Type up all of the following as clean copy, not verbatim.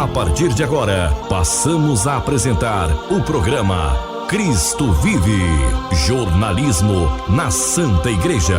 A partir de agora, passamos a apresentar o programa Cristo Vive, jornalismo na Santa Igreja.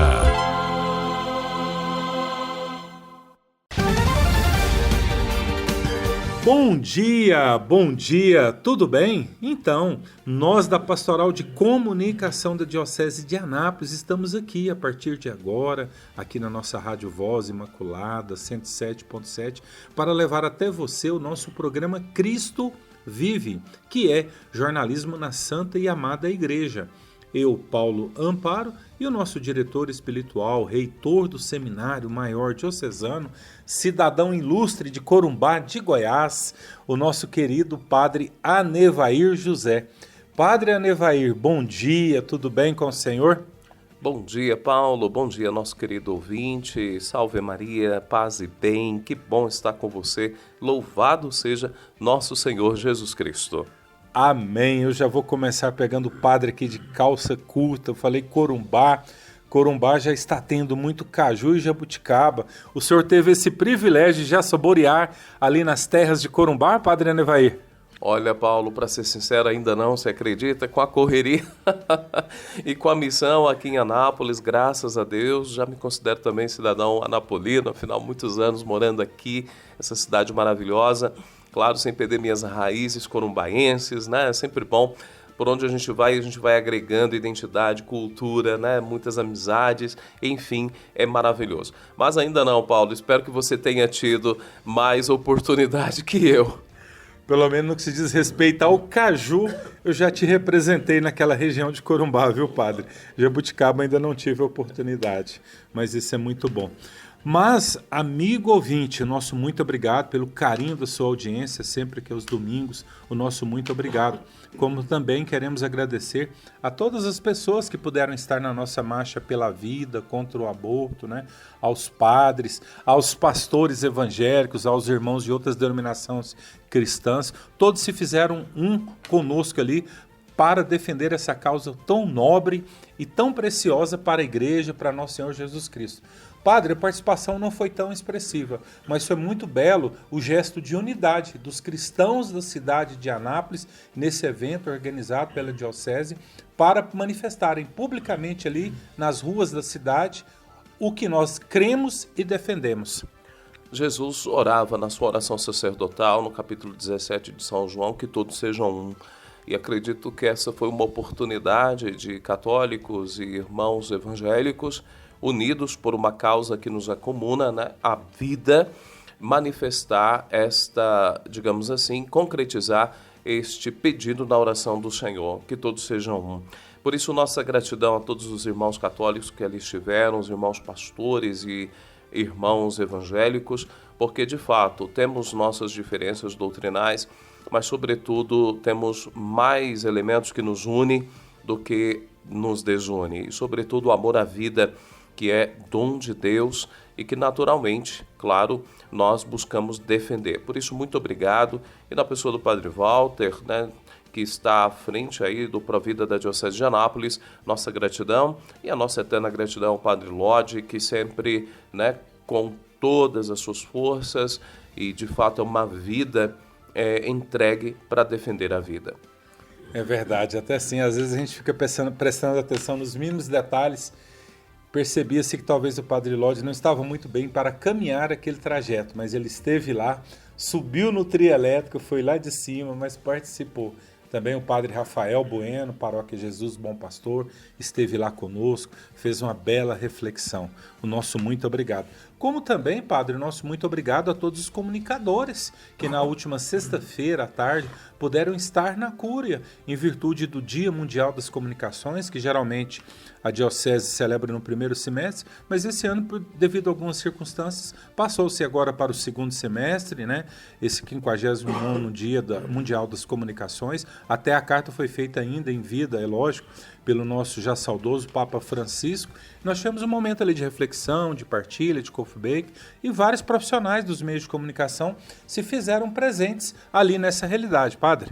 Bom dia, tudo bem? Então, nós da Pastoral de Comunicação da Diocese de Anápolis estamos aqui a partir de agora, aqui na nossa Rádio Voz Imaculada 107.7, para levar até você o nosso programa Cristo Vive, que é jornalismo na Santa e Amada Igreja. Eu, Paulo Amparo, e o nosso diretor espiritual, reitor do Seminário Maior Diocesano, cidadão ilustre de Corumbá, de Goiás, o nosso querido Padre Anevair José. Padre Anevair, bom dia, tudo bem com o senhor? Bom dia, Paulo, bom dia, nosso querido ouvinte, salve Maria, paz e bem, que bom estar com você, louvado seja nosso Senhor Jesus Cristo. Amém, eu já vou começar pegando o padre aqui de calça curta, eu falei Corumbá, Corumbá já está tendo muito caju e jabuticaba, o senhor teve esse privilégio de já saborear ali nas terras de Corumbá, Padre Anevair? Olha, Paulo, para ser sincero, ainda não, você acredita? Com a correria e com a missão aqui em Anápolis, graças a Deus, já me considero também cidadão anapolino, afinal, muitos anos morando aqui, essa cidade maravilhosa. Claro, sem perder minhas raízes corumbaenses, né? É sempre bom. Por onde a gente vai agregando identidade, cultura, né? Muitas amizades, enfim, é maravilhoso. Mas ainda não, Paulo, espero que você tenha tido mais oportunidade que eu. Pelo menos no que se diz respeito ao caju, eu já te representei naquela região de Corumbá, viu, padre? Jabuticaba ainda não tive a oportunidade, mas isso é muito bom. Mas, amigo ouvinte, nosso muito obrigado pelo carinho da sua audiência, sempre que é os domingos, o nosso muito obrigado. Como também queremos agradecer a todas as pessoas que puderam estar na nossa marcha pela vida, contra o aborto, né? Aos padres, aos pastores evangélicos, aos irmãos de outras denominações cristãs, todos se fizeram um conosco ali para defender essa causa tão nobre e tão preciosa para a igreja, para nosso Senhor Jesus Cristo. Padre, a participação não foi tão expressiva, mas foi muito belo o gesto de unidade dos cristãos da cidade de Anápolis nesse evento organizado pela Diocese para manifestarem publicamente ali nas ruas da cidade o que nós cremos e defendemos. Jesus orava na sua oração sacerdotal, no capítulo 17 de São João, que todos sejam um. E acredito que essa foi uma oportunidade de católicos e irmãos evangélicos unidos por uma causa que nos acomuna, né? A vida, manifestar esta, digamos assim, concretizar este pedido na oração do Senhor, que todos sejam um. Por isso, nossa gratidão a todos os irmãos católicos que ali estiveram, os irmãos pastores e irmãos evangélicos, porque, de fato, temos nossas diferenças doutrinais, mas, sobretudo, temos mais elementos que nos unem do que nos desune. E, sobretudo, o amor à vida, que é dom de Deus e que naturalmente, claro, nós buscamos defender. Por isso, muito obrigado. E na pessoa do Padre Walter, né, que está à frente aí do Provida da Diocese de Anápolis, nossa gratidão e a nossa eterna gratidão ao Padre Lodi, que sempre, né, com todas as suas forças e de fato é uma vida entregue para defender a vida. É verdade, até assim, às vezes a gente fica prestando atenção nos mínimos detalhes. Percebia-se que talvez o Padre Lodi não estava muito bem para caminhar aquele trajeto, mas ele esteve lá, subiu no trio elétrico, foi lá de cima, mas participou. Também o Padre Rafael Bueno, Paróquia Jesus Bom Pastor, esteve lá conosco, fez uma bela reflexão. O nosso muito obrigado. Como também, Padre, o nosso muito obrigado a todos os comunicadores que na última sexta-feira à tarde puderam estar na Cúria, em virtude do Dia Mundial das Comunicações, que geralmente a Diocese celebra no primeiro semestre, mas esse ano, devido a algumas circunstâncias, passou-se agora para o segundo semestre, né? Esse 59º Dia Mundial das Comunicações. Até a carta foi feita ainda em vida, é lógico, pelo nosso já saudoso Papa Francisco. Nós tivemos um momento ali de reflexão, de partilha, de coffee break, e vários profissionais dos meios de comunicação se fizeram presentes ali nessa realidade, Padre.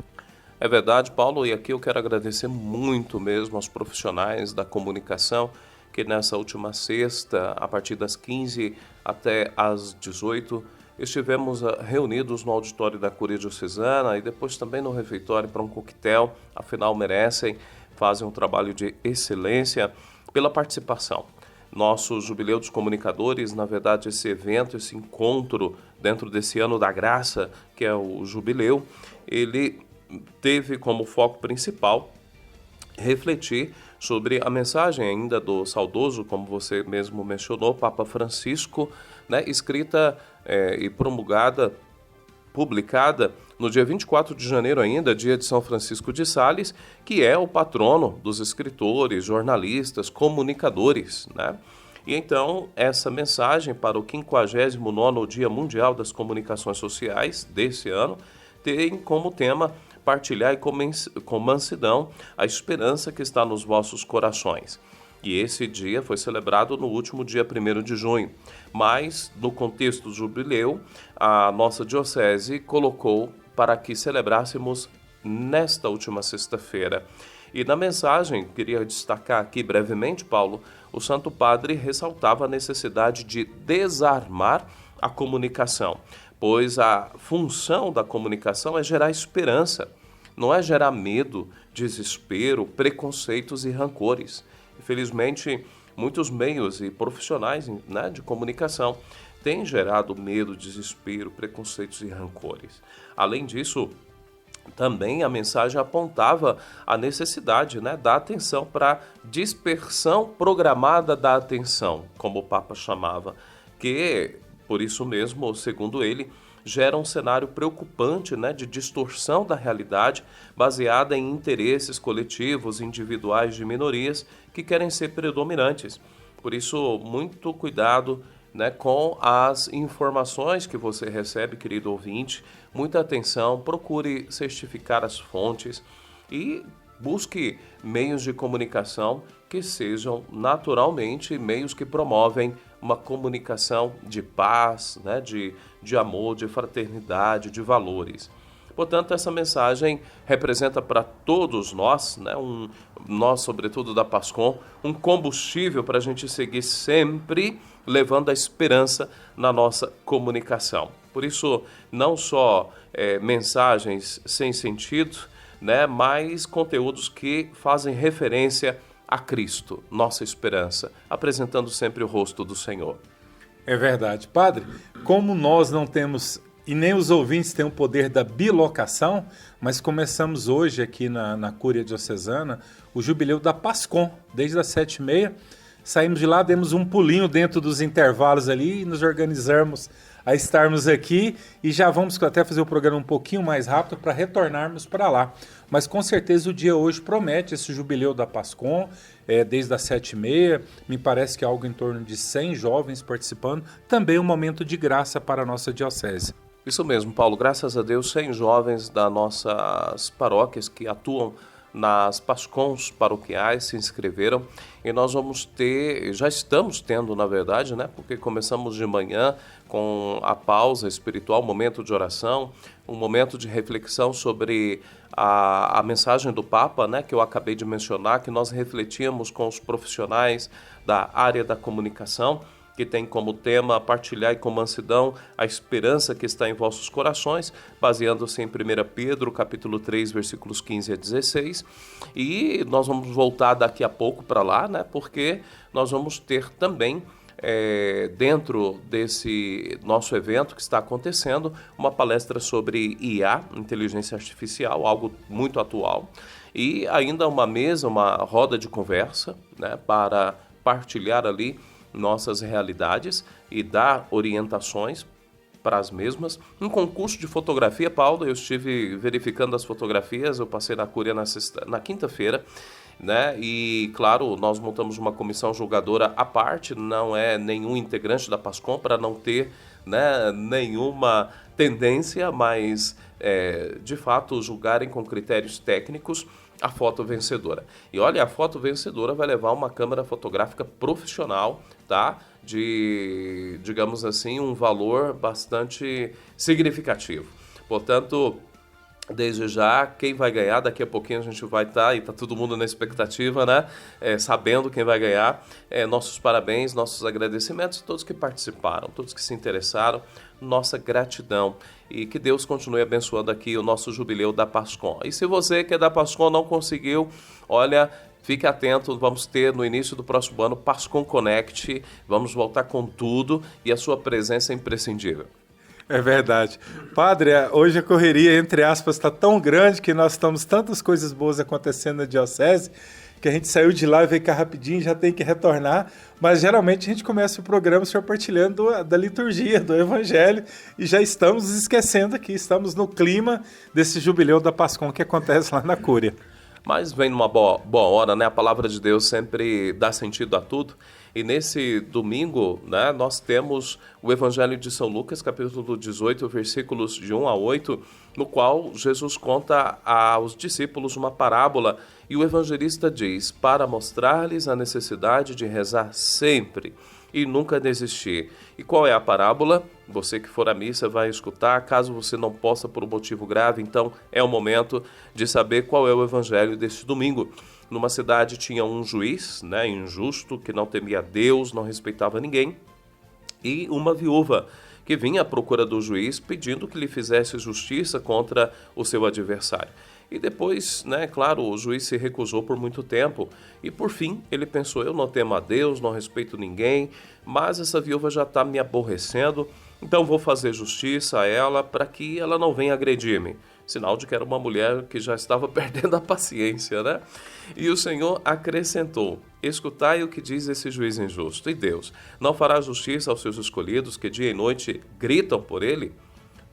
É verdade, Paulo, e aqui eu quero agradecer muito mesmo aos profissionais da comunicação que nessa última sexta, a partir das 15 até às 18, estivemos reunidos no auditório da Cúria Diocesana e depois também no refeitório para um coquetel, afinal merecem, fazem um trabalho de excelência pela participação. Nosso Jubileu dos Comunicadores, na verdade esse evento, esse encontro dentro desse ano da graça, que é o Jubileu, ele teve como foco principal refletir sobre a mensagem ainda do saudoso, como você mesmo mencionou, Papa Francisco, né, escrita e promulgada, publicada no dia 24 de janeiro ainda, dia de São Francisco de Sales, que é o patrono dos escritores, jornalistas, comunicadores, né? E então, essa mensagem para o 59º Dia Mundial das Comunicações Sociais desse ano tem como tema partilhar com mansidão a esperança que está nos vossos corações. E esse dia foi celebrado no último dia 1º de junho. Mas, no contexto do jubileu, a nossa diocese colocou para que celebrássemos nesta última sexta-feira. E na mensagem, queria destacar aqui brevemente, Paulo, o Santo Padre ressaltava a necessidade de desarmar a comunicação, pois a função da comunicação é gerar esperança, não é gerar medo, desespero, preconceitos e rancores. Infelizmente, muitos meios e profissionais, né, de comunicação têm gerado medo, desespero, preconceitos e rancores. Além disso, também a mensagem apontava a necessidade, né, da atenção para dispersão programada da atenção, como o Papa chamava, que, por isso mesmo, segundo ele, gera um cenário preocupante, né, de distorção da realidade baseada em interesses coletivos, individuais de minorias que querem ser predominantes. Por isso, muito cuidado, né, com as informações que você recebe, querido ouvinte. Muita atenção, procure certificar as fontes e busque meios de comunicação que sejam naturalmente meios que promovem uma comunicação de paz, né, de amor, de fraternidade, de valores. Portanto, essa mensagem representa para todos nós, né, nós, sobretudo da PASCOM, um combustível para a gente seguir sempre levando a esperança na nossa comunicação. Por isso, não só mensagens sem sentido, né, mas conteúdos que fazem referência a Cristo, nossa esperança, apresentando sempre o rosto do Senhor. É verdade. Padre, como nós não temos, e nem os ouvintes têm o poder da bilocação, mas começamos hoje aqui na Cúria Diocesana o Jubileu da PASCOM, desde as 7h30. Saímos de lá, demos um pulinho dentro dos intervalos ali e nos organizamos a estarmos aqui e já vamos até fazer o programa um pouquinho mais rápido para retornarmos para lá. Mas com certeza o dia hoje promete esse Jubileu da PASCOM, desde as 7h30, me parece que algo em torno de 100 jovens participando, também um momento de graça para a nossa diocese. Isso mesmo, Paulo, graças a Deus, 100 jovens das nossas paróquias que atuam nas PASCOMs paroquiais se inscreveram e nós vamos ter, já estamos tendo na verdade, né, porque começamos de manhã com a pausa espiritual, um momento de oração, um momento de reflexão sobre a mensagem do Papa, né, que eu acabei de mencionar, que nós refletíamos com os profissionais da área da comunicação, que tem como tema partilhar com mansidão a esperança que está em vossos corações, baseando-se em 1 Pedro, capítulo 3, versículos 15 a 16. E nós vamos voltar daqui a pouco para lá, né? Porque nós vamos ter também, dentro desse nosso evento que está acontecendo, uma palestra sobre IA, inteligência artificial, algo muito atual. E ainda uma mesa, uma roda de conversa, né? Para partilhar ali nossas realidades e dar orientações para as mesmas. Um concurso de fotografia, Paulo, eu estive verificando as fotografias, eu passei na Cúria na quinta-feira, né? E, claro, nós montamos uma comissão julgadora à parte, não é nenhum integrante da PASCOM, para não ter, né, nenhuma tendência, mas, de fato, julgarem com critérios técnicos a foto vencedora. E olha, a foto vencedora vai levar uma câmera fotográfica profissional, tá? De, digamos assim, um valor bastante significativo. Portanto, desde já, quem vai ganhar, daqui a pouquinho a gente vai estar, e está todo mundo na expectativa, né? Sabendo quem vai ganhar. Nossos parabéns, nossos agradecimentos a todos que participaram, todos que se interessaram, nossa gratidão. E que Deus continue abençoando aqui o nosso jubileu da Pascom. E se você que é da Pascom não conseguiu, olha, fique atento, vamos ter no início do próximo ano Pascom Connect, vamos voltar com tudo e a sua presença é imprescindível. É verdade. Padre, hoje a correria, entre aspas, está tão grande que nós estamos tantas coisas boas acontecendo na diocese que a gente saiu de lá e veio cá rapidinho, já tem que retornar, mas geralmente a gente começa o programa se partilhando da liturgia, do Evangelho, e já estamos esquecendo aqui, estamos no clima desse jubileu da Pascom que acontece lá na Cúria. Mas vem numa boa hora, né? A palavra de Deus sempre dá sentido a tudo. E nesse domingo, né, nós temos o Evangelho de São Lucas, capítulo 18, versículos de 1 a 8, no qual Jesus conta aos discípulos uma parábola e o evangelista diz, para mostrar-lhes a necessidade de rezar sempre e nunca desistir. E qual é a parábola? Você que for à missa vai escutar, caso você não possa por um motivo grave, então é o momento de saber qual é o evangelho deste domingo. Numa cidade tinha um juiz, né, injusto, que não temia Deus, não respeitava ninguém, e uma viúva que vinha à procura do juiz pedindo que lhe fizesse justiça contra o seu adversário. E depois, né, claro, o juiz se recusou por muito tempo e por fim ele pensou, eu não temo a Deus, não respeito ninguém, mas essa viúva já está me aborrecendo, então vou fazer justiça a ela para que ela não venha agredir-me. Sinal de que era uma mulher que já estava perdendo a paciência, né? E o Senhor acrescentou, escutai o que diz esse juiz injusto. E Deus não fará justiça aos seus escolhidos que dia e noite gritam por ele?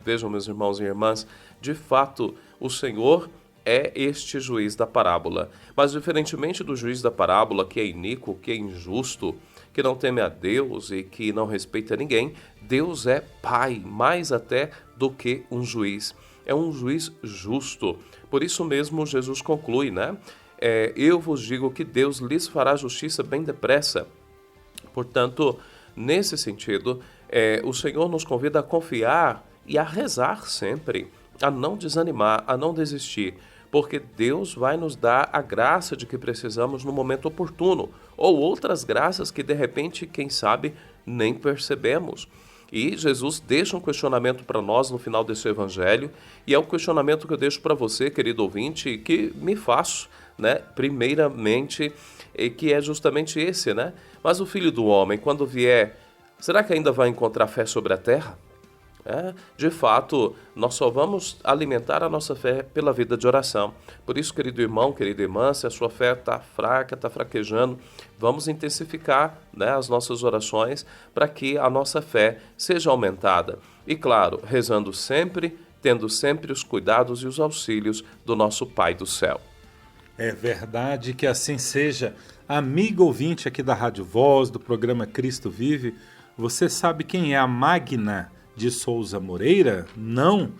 Vejam, meus irmãos e irmãs, de fato, o Senhor é este juiz da parábola. Mas diferentemente do juiz da parábola, que é iníquo, que é injusto, que não teme a Deus e que não respeita ninguém, Deus é Pai, mais até do que um juiz. É um juiz justo. Por isso mesmo Jesus conclui, né? Eu vos digo que Deus lhes fará justiça bem depressa. Portanto, nesse sentido, o Senhor nos convida a confiar e a rezar sempre, a não desanimar, a não desistir, porque Deus vai nos dar a graça de que precisamos no momento oportuno, ou outras graças que de repente, quem sabe, nem percebemos. E Jesus deixa um questionamento para nós no final desse evangelho, e é o questionamento que eu deixo para você, querido ouvinte, e que me faço, né, primeiramente, e que é justamente esse, né? Mas o Filho do Homem, quando vier, será que ainda vai encontrar fé sobre a terra? De fato, nós só vamos alimentar a nossa fé pela vida de oração. Por isso, querido irmão, querida irmã, se a sua fé está fraca, está fraquejando, vamos intensificar, né, as nossas orações para que a nossa fé seja aumentada. E claro, rezando sempre, tendo sempre os cuidados e os auxílios do nosso Pai do céu. É verdade, que assim seja. Amigo ouvinte aqui da Rádio Voz, do programa Cristo Vive, você sabe quem é a Magna de Souza Moreira? Não?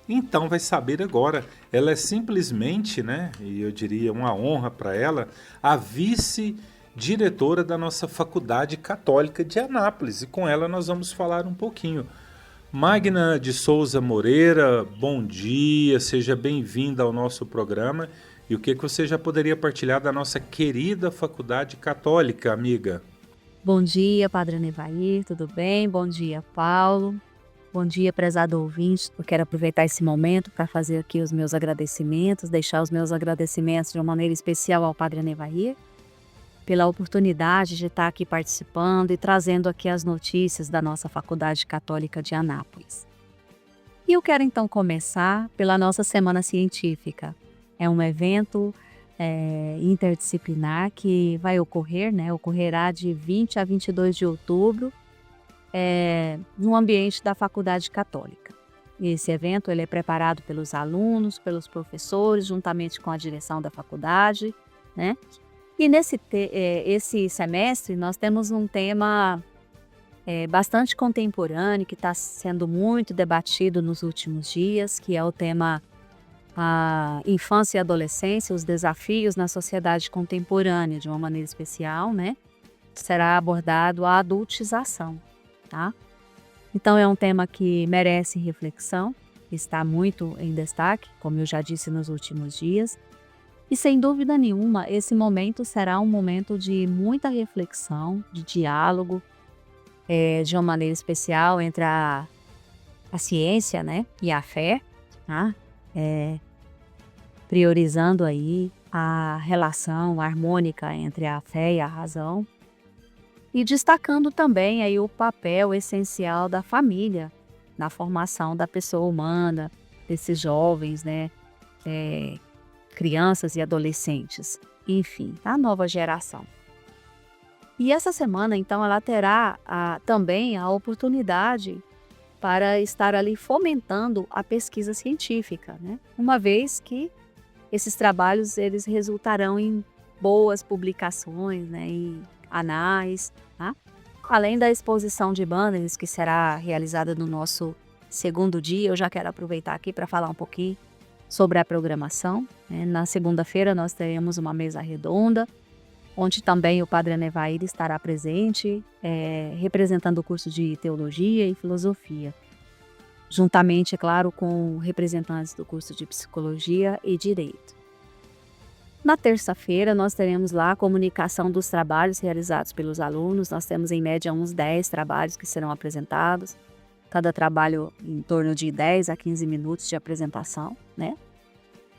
Então vai saber agora. Ela é simplesmente, né, e eu diria uma honra para ela, a vice-diretora da nossa Faculdade Católica de Anápolis. E com ela nós vamos falar um pouquinho. Magna de Souza Moreira, bom dia, seja bem-vinda ao nosso programa. E o que você já poderia partilhar da nossa querida Faculdade Católica, amiga? Bom dia, Padre Nevair, tudo bem? Bom dia, Paulo. Bom dia, prezado ouvinte. Eu quero aproveitar esse momento para fazer aqui os meus agradecimentos, deixar os meus agradecimentos de uma maneira especial ao Padre Nevair, pela oportunidade de estar aqui participando e trazendo aqui as notícias da nossa Faculdade Católica de Anápolis. E eu quero então começar pela nossa Semana Científica. É um evento interdisciplinar que vai ocorrer, né? Ocorrerá de 20 a 22 de outubro, no ambiente da Faculdade Católica. Esse evento ele é preparado pelos alunos, pelos professores, juntamente com a direção da faculdade, né? E esse semestre nós temos um tema bastante contemporâneo, que está sendo muito debatido nos últimos dias, que é o tema a infância e adolescência, os desafios na sociedade contemporânea, de uma maneira especial, né? Será abordado a adultização, tá? Então é um tema que merece reflexão, está muito em destaque, como eu já disse nos últimos dias. E sem dúvida nenhuma, esse momento será um momento de muita reflexão, de diálogo, de uma maneira especial entre a ciência, né, e a fé, tá? Priorizando aí a relação harmônica entre a fé e a razão e destacando também aí o papel essencial da família na formação da pessoa humana, desses jovens, né, crianças e adolescentes, enfim, a nova geração. E essa semana, então, ela terá também a oportunidade para estar ali fomentando a pesquisa científica, né? Uma vez que esses trabalhos eles resultarão em boas publicações, né, em anais, tá? Além da exposição de banners que será realizada no nosso segundo dia, eu já quero aproveitar aqui para falar um pouquinho sobre a programação, né? Na segunda-feira nós teremos uma mesa redonda, onde também o Padre Anevair estará presente, representando o curso de Teologia e Filosofia, juntamente, é claro, com representantes do curso de Psicologia e Direito. Na terça-feira, nós teremos lá a comunicação dos trabalhos realizados pelos alunos. Nós temos, em média, uns 10 trabalhos que serão apresentados, cada trabalho em torno de 10 a 15 minutos de apresentação, né?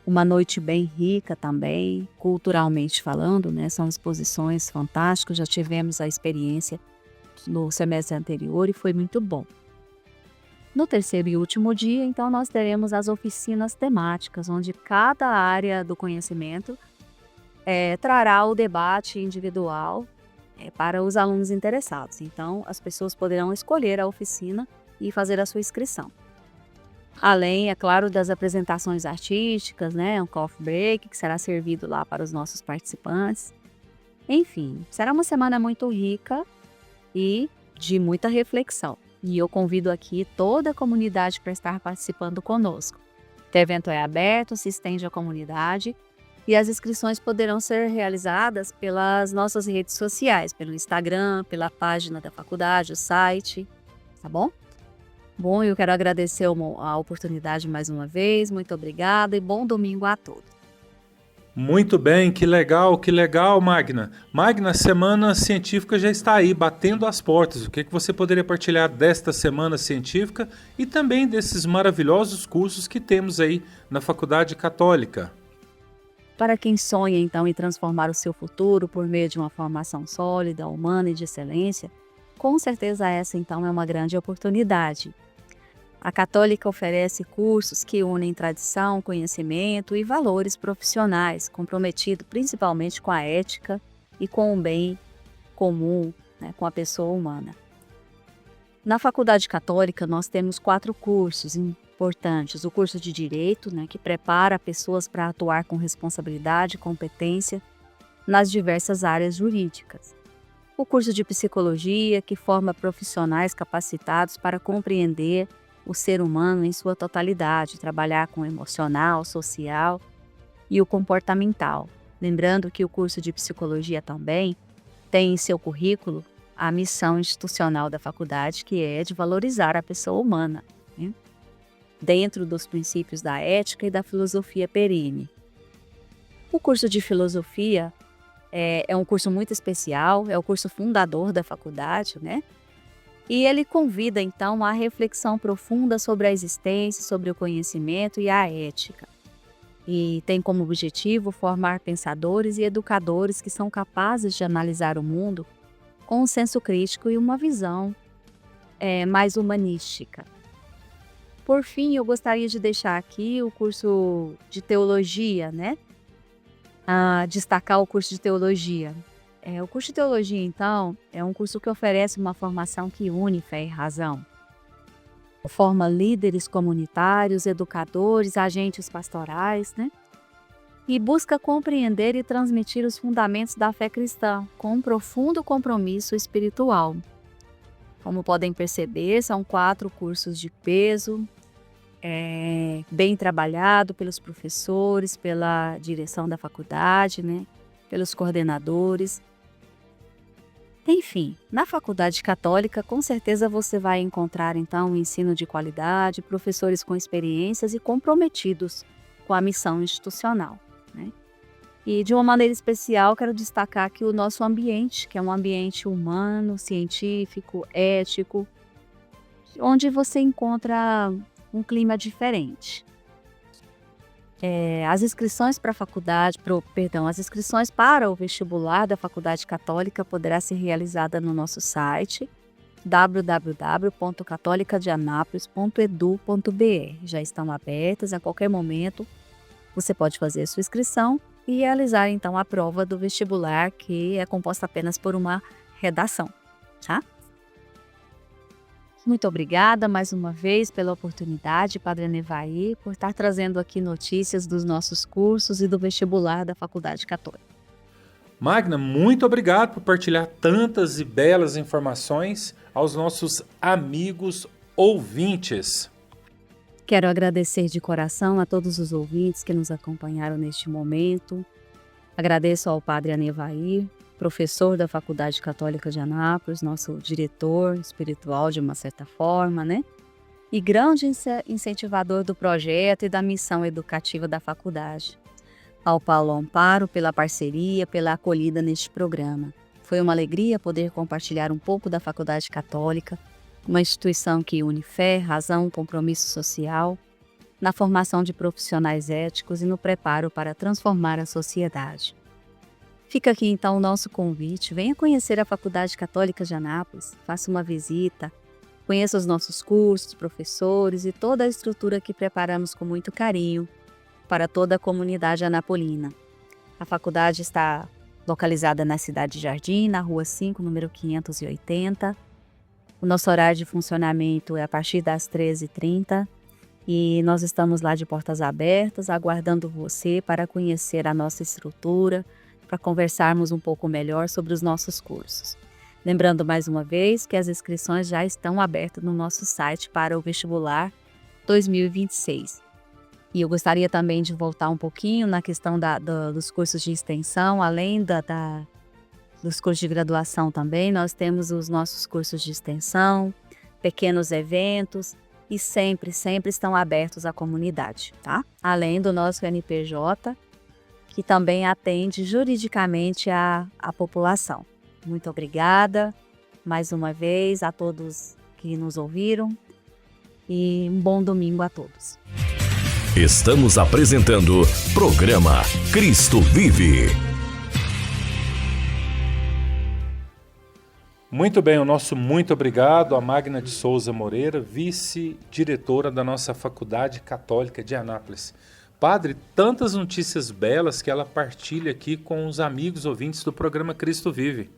Uma noite bem rica também, culturalmente falando, né? São exposições fantásticas, já tivemos a experiência no semestre anterior e foi muito bom. No terceiro e último dia, então, nós teremos as oficinas temáticas, onde cada área do conhecimento trará o debate individual para os alunos interessados. Então, as pessoas poderão escolher a oficina e fazer a sua inscrição. Além, é claro, das apresentações artísticas, né, um coffee break que será servido lá para os nossos participantes. Enfim, será uma semana muito rica e de muita reflexão. E eu convido aqui toda a comunidade para estar participando conosco. O evento é aberto, se estende à comunidade e as inscrições poderão ser realizadas pelas nossas redes sociais, pelo Instagram, pela página da faculdade, o site, tá bom? Bom, eu quero agradecer a oportunidade mais uma vez, muito obrigada e bom domingo a todos. Muito bem, que legal, Magna. Magna, a Semana Científica já está aí, batendo as portas. O que você poderia partilhar desta Semana Científica e também desses maravilhosos cursos que temos aí na Faculdade Católica? Para quem sonha, então, em transformar o seu futuro por meio de uma formação sólida, humana e de excelência, com certeza essa, então, é uma grande oportunidade. A Católica oferece cursos que unem tradição, conhecimento e valores profissionais, comprometidos principalmente com a ética e com o bem comum, né, com a pessoa humana. Na Faculdade Católica, nós temos 4 cursos importantes. O curso de Direito, né, que prepara pessoas para atuar com responsabilidade e competência nas diversas áreas jurídicas. O curso de Psicologia, que forma profissionais capacitados para compreender o ser humano em sua totalidade, trabalhar com o emocional, social e o comportamental. Lembrando que o curso de Psicologia também tem em seu currículo a missão institucional da faculdade, que é de valorizar a pessoa humana, né, dentro dos princípios da ética e da filosofia perene. O curso de Filosofia é um curso muito especial, é o curso fundador da faculdade, né? E ele convida, então, a reflexão profunda sobre a existência, sobre o conhecimento e a ética. E tem como objetivo formar pensadores e educadores que são capazes de analisar o mundo com um senso crítico e uma visão mais humanística. Por fim, eu gostaria de deixar aqui o curso de Teologia, né? Destacar o curso de Teologia. O curso de Teologia, então, é um curso que oferece uma formação que une fé e razão. Forma líderes comunitários, educadores, agentes pastorais, né? E busca compreender e transmitir os fundamentos da fé cristã, com um profundo compromisso espiritual. Como podem perceber, são 4 cursos de peso, bem trabalhado pelos professores, pela direção da faculdade, né? Pelos coordenadores. Enfim, na Faculdade Católica, com certeza você vai encontrar, então, um ensino de qualidade, professores com experiências e comprometidos com a missão institucional, né? E, de uma maneira especial, quero destacar aqui o nosso ambiente, que é um ambiente humano, científico, ético, onde você encontra um clima diferente. As inscrições para a faculdade, as inscrições para o vestibular da Faculdade Católica poderá ser realizada no nosso site www.catolicadeanapolis.edu.br. Já estão abertas, a qualquer momento você pode fazer a sua inscrição e realizar então a prova do vestibular, que é composta apenas por uma redação, tá? Muito obrigada mais uma vez pela oportunidade, Padre Anevair, por estar trazendo aqui notícias dos nossos cursos e do vestibular da Faculdade Católica. Magna, muito obrigado por partilhar tantas e belas informações aos nossos amigos ouvintes. Quero agradecer de coração a todos os ouvintes que nos acompanharam neste momento. Agradeço ao Padre Anevair, professor da Faculdade Católica de Anápolis, nosso diretor espiritual de uma certa forma, né? E grande incentivador do projeto e da missão educativa da faculdade. Ao Paulo Amparo pela parceria, pela acolhida neste programa. Foi uma alegria poder compartilhar um pouco da Faculdade Católica, uma instituição que une fé, razão, compromisso social, na formação de profissionais éticos e no preparo para transformar a sociedade. Fica aqui então o nosso convite, venha conhecer a Faculdade Católica de Anápolis, faça uma visita, conheça os nossos cursos, professores e toda a estrutura que preparamos com muito carinho para toda a comunidade anapolina. A faculdade está localizada na cidade de Jardim, na Rua 5, número 580. O nosso horário de funcionamento é a partir das 13h30 e nós estamos lá de portas abertas, aguardando você para conhecer a nossa estrutura, para conversarmos um pouco melhor sobre os nossos cursos. Lembrando mais uma vez que as inscrições já estão abertas no nosso site para o vestibular 2026. E eu gostaria também de voltar um pouquinho na questão dos cursos de extensão, além dos cursos de graduação também. Nós temos os nossos cursos de extensão, pequenos eventos e sempre estão abertos à comunidade, tá? Além do nosso NPJ, que também atende juridicamente a população. Muito obrigada mais uma vez a todos que nos ouviram e um bom domingo a todos. Estamos apresentando programa Cristo Vive. Muito bem, o nosso muito obrigado a Magna de Souza Moreira, vice-diretora da nossa Faculdade Católica de Anápolis. Padre, tantas notícias belas que ela partilha aqui com os amigos ouvintes do programa Cristo Vive.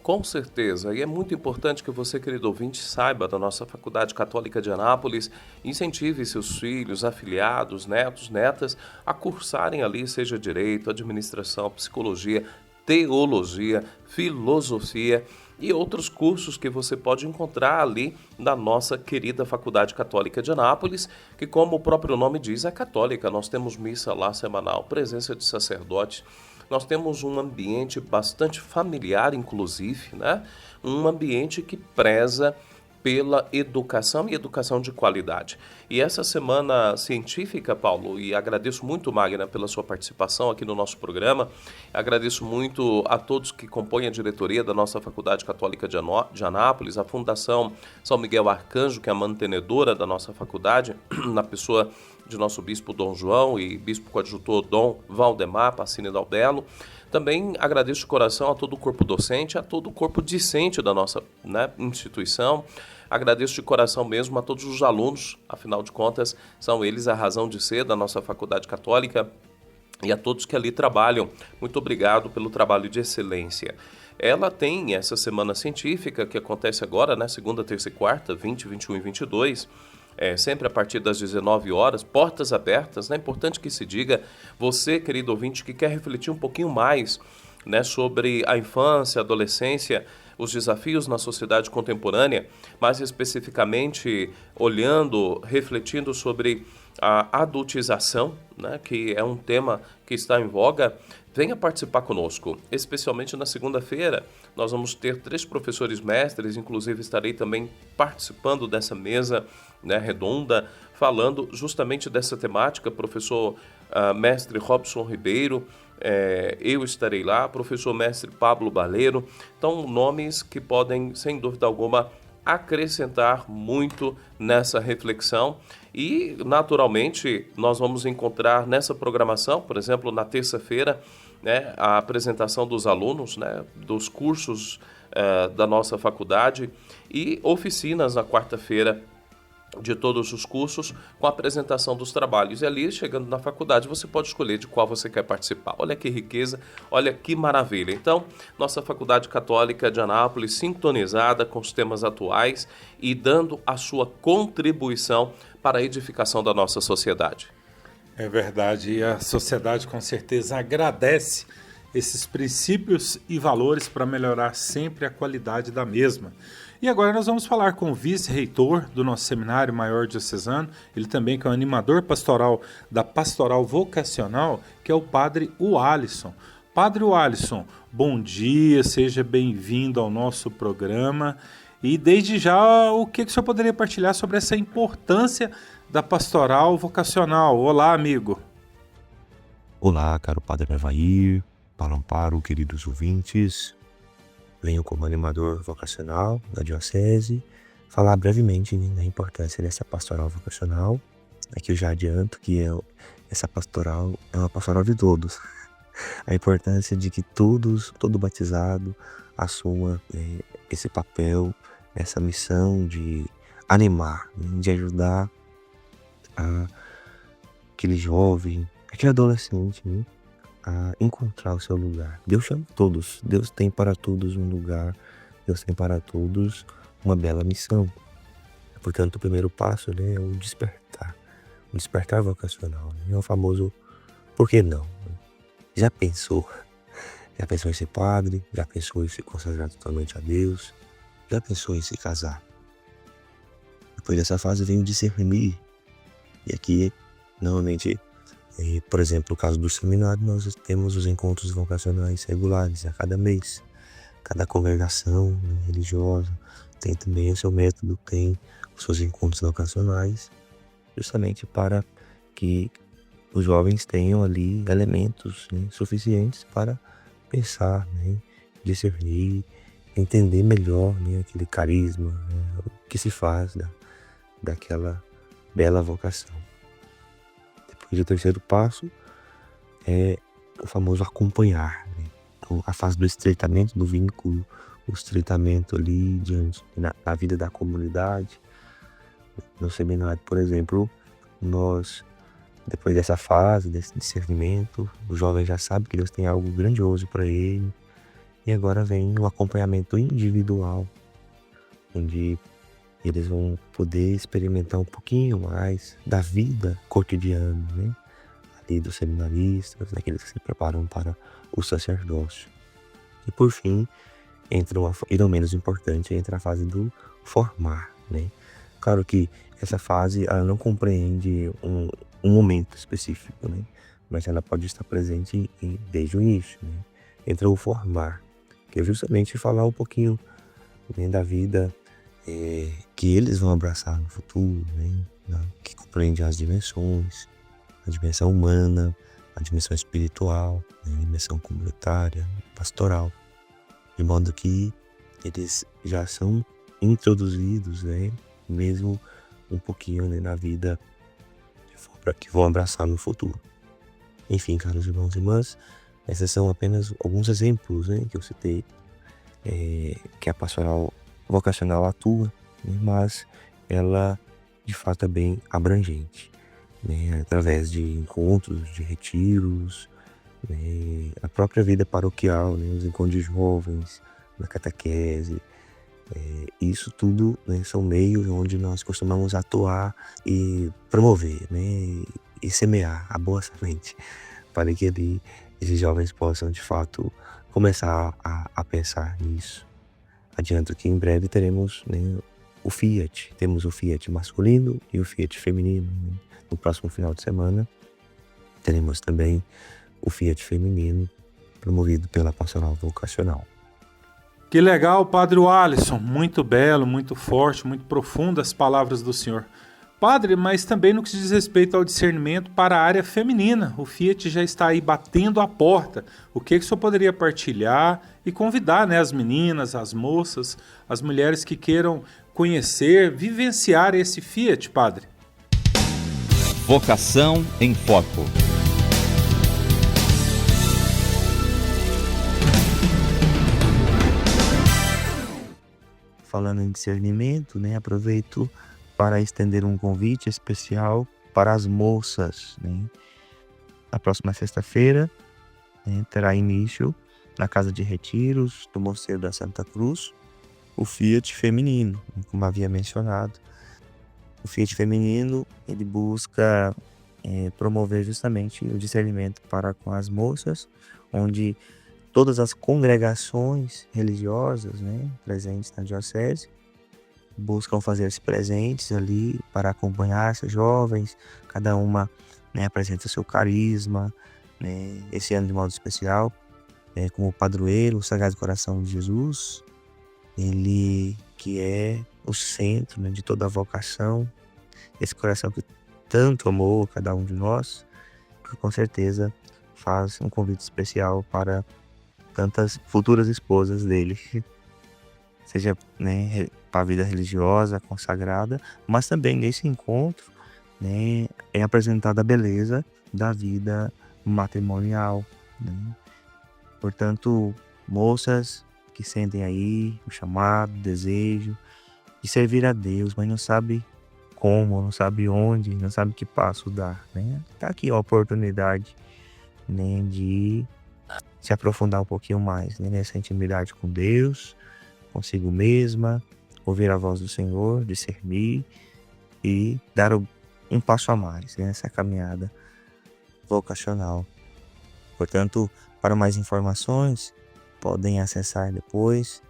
Com certeza, e é muito importante que você, querido ouvinte, saiba da nossa Faculdade Católica de Anápolis, incentive seus filhos, afiliados, netos, netas, a cursarem ali, seja direito, administração, psicologia, teologia, filosofia e outros cursos que você pode encontrar ali na nossa querida Faculdade Católica de Anápolis, que, como o próprio nome diz, é católica. Nós temos missa lá semanal, presença de sacerdotes. Nós temos um ambiente bastante familiar, inclusive, né? Um ambiente que preza pela educação e educação de qualidade. E essa semana científica, Paulo, e agradeço muito, Magna, pela sua participação aqui no nosso programa, agradeço muito a todos que compõem a diretoria da nossa Faculdade Católica de Anápolis, a Fundação São Miguel Arcanjo, que é a mantenedora da nossa faculdade, na pessoa de nosso bispo Dom João e bispo coadjutor Dom Valdemar Passini Dalbello. Também agradeço de coração a todo o corpo docente, a todo o corpo discente da nossa, né, instituição. Agradeço de coração mesmo a todos os alunos, afinal de contas, são eles a razão de ser da nossa Faculdade Católica, e a todos que ali trabalham. Muito obrigado pelo trabalho de excelência. Ela tem essa semana científica que acontece agora, né, segunda, terça e quarta, 20, 21 e 22, sempre a partir das 19 horas, portas abertas, né? É importante que se diga, você, querido ouvinte, que quer refletir um pouquinho mais, né, sobre a infância, a adolescência, os desafios na sociedade contemporânea, mais especificamente olhando, refletindo sobre a adultização, né, que é um tema que está em voga, venha participar conosco, especialmente na segunda-feira. Nós vamos ter 3 professores mestres, inclusive estarei também participando dessa mesa, né, redonda, falando justamente dessa temática. Professor mestre Robson Ribeiro, eu estarei lá, professor mestre Pablo Baleiro. Então, nomes que podem, sem dúvida alguma, acrescentar muito nessa reflexão. E, naturalmente, nós vamos encontrar nessa programação, por exemplo, na terça-feira, né, a apresentação dos alunos, né, dos cursos da nossa faculdade, e oficinas na quarta-feira de todos os cursos, com a apresentação dos trabalhos. E ali, chegando na faculdade, você pode escolher de qual você quer participar. Olha que riqueza, olha que maravilha. Então, nossa Faculdade Católica de Anápolis, sintonizada com os temas atuais e dando a sua contribuição para a edificação da nossa sociedade. É verdade, e a sociedade com certeza agradece esses princípios e valores para melhorar sempre a qualidade da mesma. E agora nós vamos falar com o vice-reitor do nosso Seminário Maior Diocesano, ele também que é o animador pastoral da Pastoral Vocacional, que é o Padre Alisson. Padre Alisson, bom dia, seja bem-vindo ao nosso programa. E desde já, o que o senhor poderia partilhar sobre essa importância da Pastoral Vocacional? Olá, amigo. Olá, caro Padre Evair, Paulo Amparo, queridos ouvintes. Venho como animador vocacional da Diocese falar brevemente, né, da importância dessa pastoral vocacional. Aqui eu já adianto que essa pastoral é uma pastoral de todos. A importância de que todo batizado assuma esse papel, essa missão de animar, né, de ajudar aquele jovem, aquele adolescente, né, a encontrar o seu lugar. Deus chama todos, Deus tem para todos um lugar, Deus tem para todos uma bela missão. Portanto, o primeiro passo, né, é o despertar vocacional, né? É o famoso por que não? Já pensou em ser padre? Já pensou em se consagrar totalmente a Deus? Já pensou em se casar? Depois dessa fase vem o discernir. E aqui, normalmente, por exemplo, no caso do seminário, nós temos os encontros vocacionais regulares a cada mês. Cada congregação, né, religiosa tem também o seu método, tem os seus encontros vocacionais, justamente para que os jovens tenham ali elementos, né, suficientes para pensar, né, discernir, entender melhor, né, aquele carisma, né, o que se faz daquela bela vocação. Depois o terceiro passo é o famoso acompanhar, né? Então, a fase do estreitamento do vínculo, o estreitamento ali diante na vida da comunidade. No seminário, por exemplo, nós, depois dessa fase, desse discernimento, o jovem já sabe que Deus tem algo grandioso para ele. E agora vem o acompanhamento individual, onde eles vão poder experimentar um pouquinho mais da vida cotidiana, né? Ali dos seminaristas, daqueles que se preparam para o sacerdócio. E por fim, e não menos importante, entra a fase do formar, né? Claro que essa fase ela não compreende um momento específico, né? Mas ela pode estar presente desde o início, né? Entra o formar, que é justamente falar um pouquinho, né, da vida que eles vão abraçar no futuro, né? Que compreende as dimensões, a dimensão humana, a dimensão espiritual, né? A dimensão comunitária, pastoral, de modo que eles já são introduzidos, né? Mesmo um pouquinho, né, na vida que vão abraçar no futuro. Enfim, caros irmãos e irmãs, esses são apenas alguns exemplos, né, que eu citei, que a pastoral vocacional atua, né, mas ela de fato é bem abrangente, né, através de encontros, de retiros, né, a própria vida paroquial, né, os encontros de jovens, na catequese, isso tudo, né, são meios onde nós costumamos atuar e promover, né, e semear a boa semente para que ali esses jovens possam de fato começar a pensar nisso. Adianto que em breve teremos, né, o Fiat. Temos o Fiat masculino e o Fiat feminino. Né? No próximo final de semana, teremos também o Fiat feminino, promovido pela Pastoral Vocacional. Que legal, Padre Alisson. Muito belo, muito forte, muito profundo as palavras do senhor. Padre, mas também no que diz respeito ao discernimento para a área feminina. O Fiat já está aí batendo a porta. O que o senhor poderia partilhar e convidar, né, as meninas, as moças, as mulheres que queiram conhecer, vivenciar esse Fiat, Padre? Vocação em Foco. Falando em discernimento, né, aproveito para estender um convite especial para as moças. Né? Na próxima sexta-feira, né, terá início na Casa de Retiros do Mosteiro da Santa Cruz o Fiat feminino, como havia mencionado. O Fiat feminino, ele busca promover justamente o discernimento para com as moças, onde todas as congregações religiosas, né, presentes na diocese buscam fazer-se presentes ali para acompanhar essas jovens. Cada uma, né, apresenta seu carisma, né, esse ano de modo especial, como o padroeiro, o Sagrado Coração de Jesus, ele que é o centro, né, de toda a vocação, esse coração que tanto amou cada um de nós, que com certeza faz um convite especial para tantas futuras esposas dele, seja, né, para a vida religiosa, consagrada, mas também nesse encontro, né, é apresentada a beleza da vida matrimonial. Né? Portanto, moças que sentem aí o chamado, o desejo de servir a Deus, mas não sabe como, não sabe onde, não sabe que passo dar. Né? Tá aqui a oportunidade, né, de se aprofundar um pouquinho mais, né, nessa intimidade com Deus, consigo mesma, ouvir a voz do Senhor, discernir e dar um passo a mais, né, nessa caminhada vocacional. Portanto, para mais informações, podem acessar depois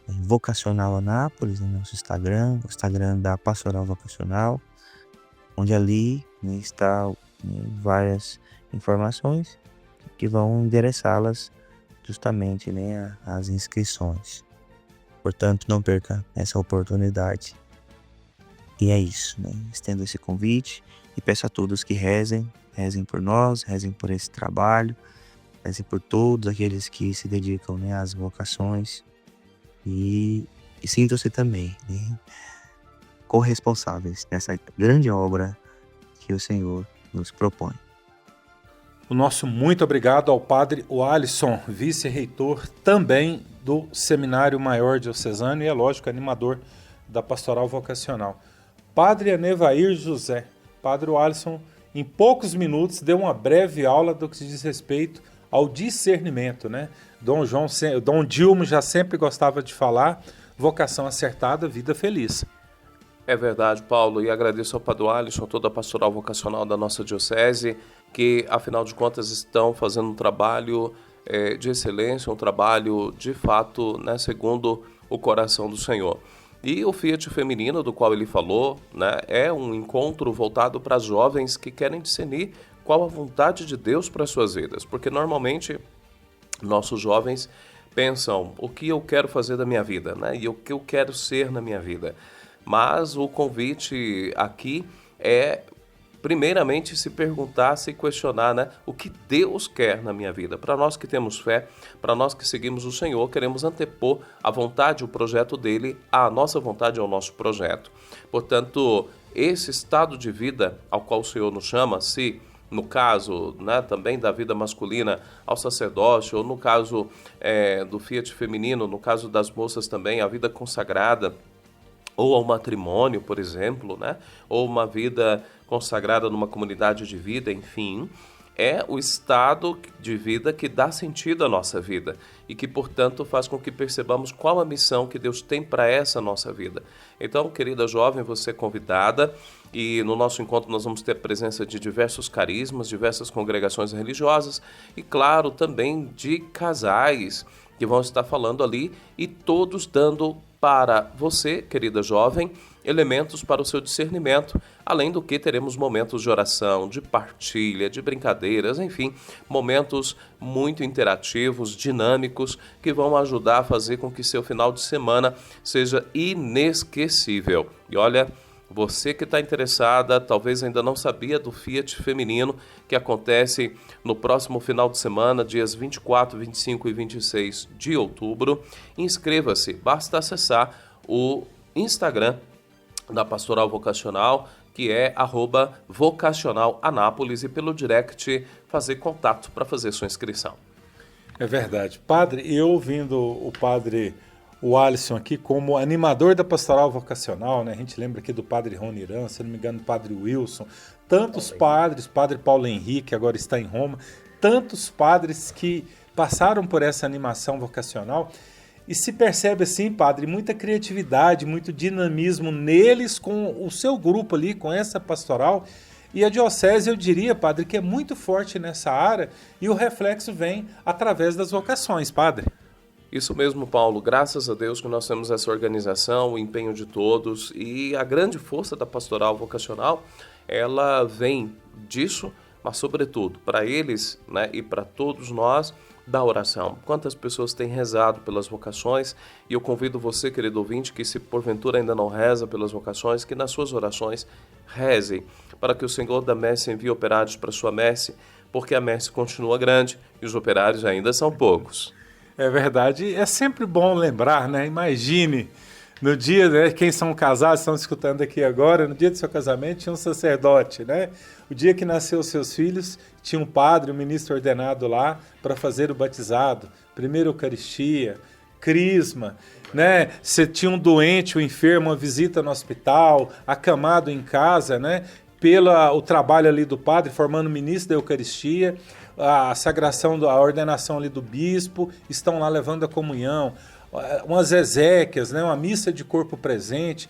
Vocacional Anápolis, no nosso Instagram, o Instagram da Pastoral Vocacional, onde ali, né, está, né, várias informações que vão endereçá-las justamente, né, às inscrições. Portanto, não perca essa oportunidade. E é isso, né? Estendo esse convite e peço a todos que rezem por nós, rezem por esse trabalho, rezem por todos aqueles que se dedicam, né, às vocações e sintam-se também, né, corresponsáveis nessa grande obra que o Senhor nos propõe. O nosso muito obrigado ao Padre Alisson, vice-reitor também do Seminário Maior Diocesano e, é lógico, animador da Pastoral Vocacional. Padre Anevair José, Padre Alisson, em poucos minutos, deu uma breve aula do que se diz respeito ao discernimento, né? Dom Dilmo já sempre gostava de falar, vocação acertada, vida feliz. É verdade, Paulo, e agradeço ao Padre Alisson, toda a Pastoral Vocacional da nossa Diocese, que, afinal de contas, estão fazendo um trabalho de excelência, um trabalho, de fato, né, segundo o coração do Senhor. E o Fiat feminino, do qual ele falou, né, é um encontro voltado para as jovens que querem discernir qual a vontade de Deus para as suas vidas. Porque, normalmente, nossos jovens pensam o que eu quero fazer da minha vida, né, e o que eu quero ser na minha vida. Mas o convite aqui é, primeiramente, se perguntar, se questionar, né, o que Deus quer na minha vida. Para nós que temos fé, para nós que seguimos o Senhor, queremos antepor a vontade, o projeto dele, à nossa vontade, ao nosso projeto. Portanto, esse estado de vida ao qual o Senhor nos chama, se no caso, né, também da vida masculina ao sacerdócio, ou no caso do Fiat feminino, no caso das moças também, a vida consagrada, ou ao matrimônio, por exemplo, né? Ou uma vida consagrada numa comunidade de vida, enfim, é o estado de vida que dá sentido à nossa vida e que, portanto, faz com que percebamos qual a missão que Deus tem para essa nossa vida. Então, querida jovem, você é convidada e no nosso encontro nós vamos ter a presença de diversos carismas, diversas congregações religiosas e, claro, também de casais que vão estar falando ali e todos dando para você, querida jovem, elementos para o seu discernimento, além do que teremos momentos de oração, de partilha, de brincadeiras, enfim, momentos muito interativos, dinâmicos, que vão ajudar a fazer com que seu final de semana seja inesquecível. E olha, você que está interessada, talvez ainda não sabia do Fiat Feminino, que acontece no próximo final de semana, dias 24, 25 e 26 de outubro. Inscreva-se, basta acessar o Instagram da Pastoral Vocacional, que é @vocacionalanápolis, e pelo direct fazer contato para fazer sua inscrição. É verdade. Padre, eu ouvindo o padre o Alisson aqui como animador da Pastoral Vocacional, né? A gente lembra aqui do padre Rony Irã, se não me engano, do padre Wilson, tantos padres, padre Paulo Henrique, agora está em Roma, tantos padres que passaram por essa animação vocacional. E se percebe assim, padre, muita criatividade, muito dinamismo neles com o seu grupo ali, com essa pastoral. E a diocese, eu diria, padre, que é muito forte nessa área e o reflexo vem através das vocações, padre. Isso mesmo, Paulo. Graças a Deus que nós temos essa organização, o empenho de todos, e a grande força da pastoral vocacional, ela vem disso, mas sobretudo para eles, né, e para todos nós, da oração. Quantas pessoas têm rezado pelas vocações, e eu convido você, querido ouvinte, que se porventura ainda não reza pelas vocações, que nas suas orações rezem para que o Senhor da messe envie operários para sua messe, porque a messe continua grande e os operários ainda são poucos. É verdade, é sempre bom lembrar, né? Imagine, no dia, né, quem são casados, estão escutando aqui agora, no dia do seu casamento tinha um sacerdote, né? O dia que nasceu seus filhos, tinha um padre, um ministro ordenado lá para fazer o batizado, primeira Eucaristia, crisma, né? Você tinha um doente, um enfermo, uma visita no hospital, acamado em casa, né? O trabalho ali do padre, formando o ministro da Eucaristia, a sagração, a ordenação ali do bispo, estão lá levando a comunhão, umas exéquias, né, uma missa de corpo presente.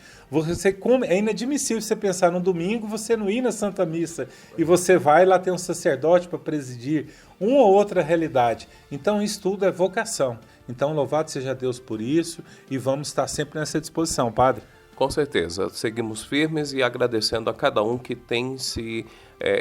É inadmissível você pensar no domingo, você não ir na Santa Missa e você vai lá ter um sacerdote para presidir uma ou outra realidade. Então isso tudo é vocação. Então louvado seja Deus por isso e vamos estar sempre nessa disposição, padre. Com certeza, seguimos firmes e agradecendo a cada um que tem se